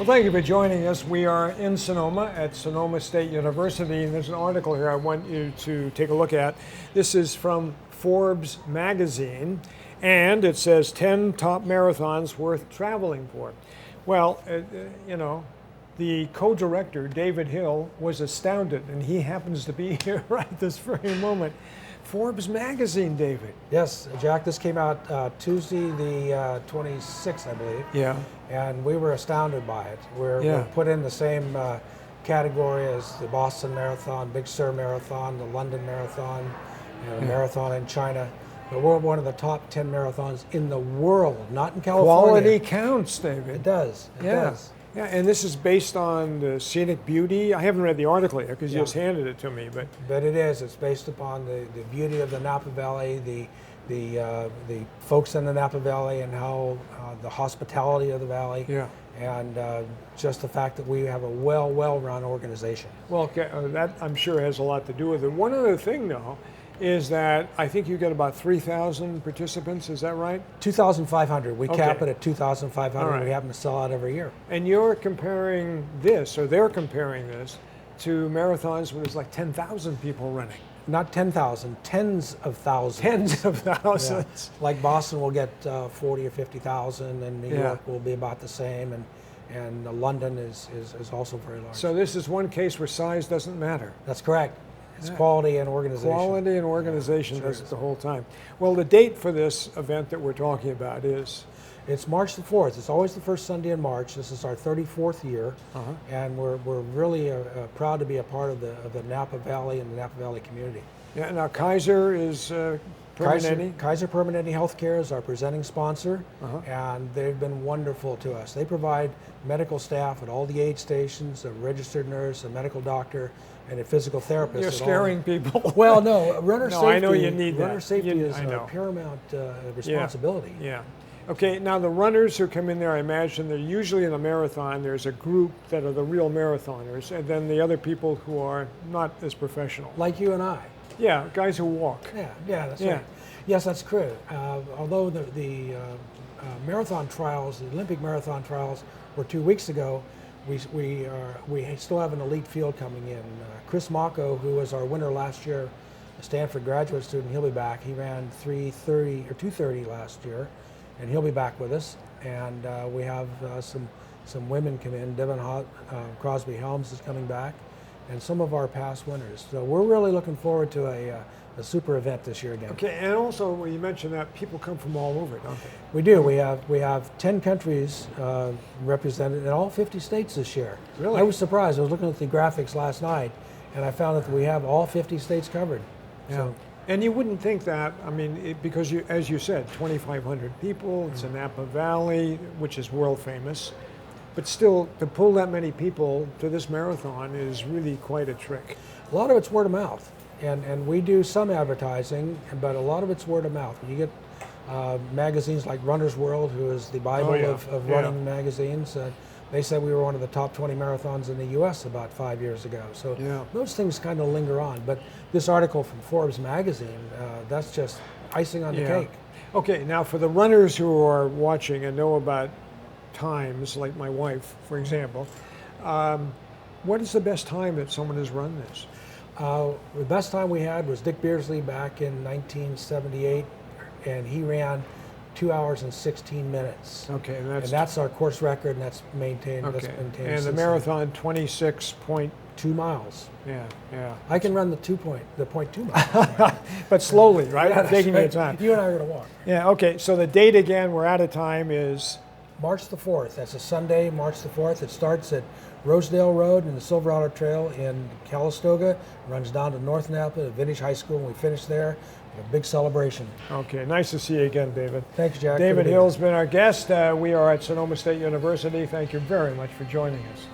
thank you for joining us. We are in Sonoma at Sonoma State University, and there's an article here I want you to take a look at. This is from Forbes magazine, and it says 10 top marathons worth traveling for. Well, you know, the co-director, David Hill, was astounded, and he happens to be here right this very moment. Forbes magazine, David. Yes, Jack, this came out Tuesday the 26th, I believe. Yeah. And we were astounded by it. We're put in the same category as the Boston Marathon, Big Sur Marathon, the London Marathon, Marathon in China. But we're one of the top 10 marathons in the world, not in California. Quality counts, David. It does. It does. Yeah, and this is based on the scenic beauty. I haven't read the article yet because you just handed it to me, but it is. It's based upon the beauty of the Napa Valley, the folks in the Napa Valley, and how the hospitality of the valley. Yeah. And just the fact that we have a well-run organization. Well, that I'm sure has a lot to do with it. One other thing, though, is that I think you get about 3,000 participants. Is that right? 2,500. We cap it at 2,500. Right. We happen to sell out every year. And you're comparing this, or they're comparing this, to marathons where there's like 10,000 people running. Not 10,000, tens of thousands. Tens of thousands. Yeah. Like Boston will get 40 or 50,000, and New York will be about the same, and London is also very large. So this is one case where size doesn't matter. That's correct. It's quality and organization. Quality and organization does it the whole time. Well, the date for this event that we're talking about is? It's March the 4th. It's always the first Sunday in March. This is our 34th year, and we're really proud to be a part of the Napa Valley and the Napa Valley community. Yeah. Now Kaiser is Permanente. Kaiser Permanente Healthcare is our presenting sponsor, and they've been wonderful to us. They provide medical staff at all the aid stations, a registered nurse, a medical doctor, and a physical therapist. You're scaring people. Well, no, runner safety. I know you need that. Runner safety is a paramount responsibility. Yeah. Okay, now the runners who come in there, I imagine they're usually in a marathon. There's a group that are the real marathoners, and then the other people who are not as professional. Like you and I. Yeah, guys who walk. Yeah, that's right. Yes, that's true. Although the marathon trials, the Olympic marathon trials, were 2 weeks ago, we still have an elite field coming in. Chris Mocco, who was our winner last year, a Stanford graduate student, he'll be back. He ran 3:30 or 2:30 last year, and he'll be back with us. And we have some women come in. Devin Crosby Helms is coming back, and some of our past winners. So we're really looking forward to a super event this year again. Okay, and also when you mentioned that, people come from all over, don't they? We do. We have 10 countries represented in all 50 states this year. Really? I was surprised. I was looking at the graphics last night, and I found that we have all 50 states covered. Yeah. So, and you wouldn't think that, I mean, because as you said, 2,500 people, it's a Napa Valley, which is world famous. But still, to pull that many people to this marathon is really quite a trick. A lot of it's word of mouth. And we do some advertising, but a lot of it's word of mouth. You get magazines like Runner's World, who is the Bible of running magazines. They said we were one of the top 20 marathons in the U.S. about 5 years ago. So those things kind of linger on. But this article from Forbes magazine, that's just icing on the cake. Okay, now for the runners who are watching and know about times, like my wife, for example, what is the best time that someone has run this? The best time we had was Dick Beardsley back in 1978, and he ran 2 hours and 16 minutes. Okay, and that's our course record, and that's maintained. Okay, that's maintained and the marathon 26.2 miles. Yeah. I can run the 0.2 miles, but slowly, right? Yeah, taking your time. You and I are going to walk. Yeah. Okay. So the date again, we're out of time, is March the 4th. That's a Sunday, March the 4th. It starts at Rosedale Road and the Silverado Trail in Calistoga, runs down to North Napa at Vintage High School, and we finish there. A big celebration. Okay, nice to see you again, David. Thanks, Jack. David Hill's been our guest. We are at Sonoma State University. Thank you very much for joining us.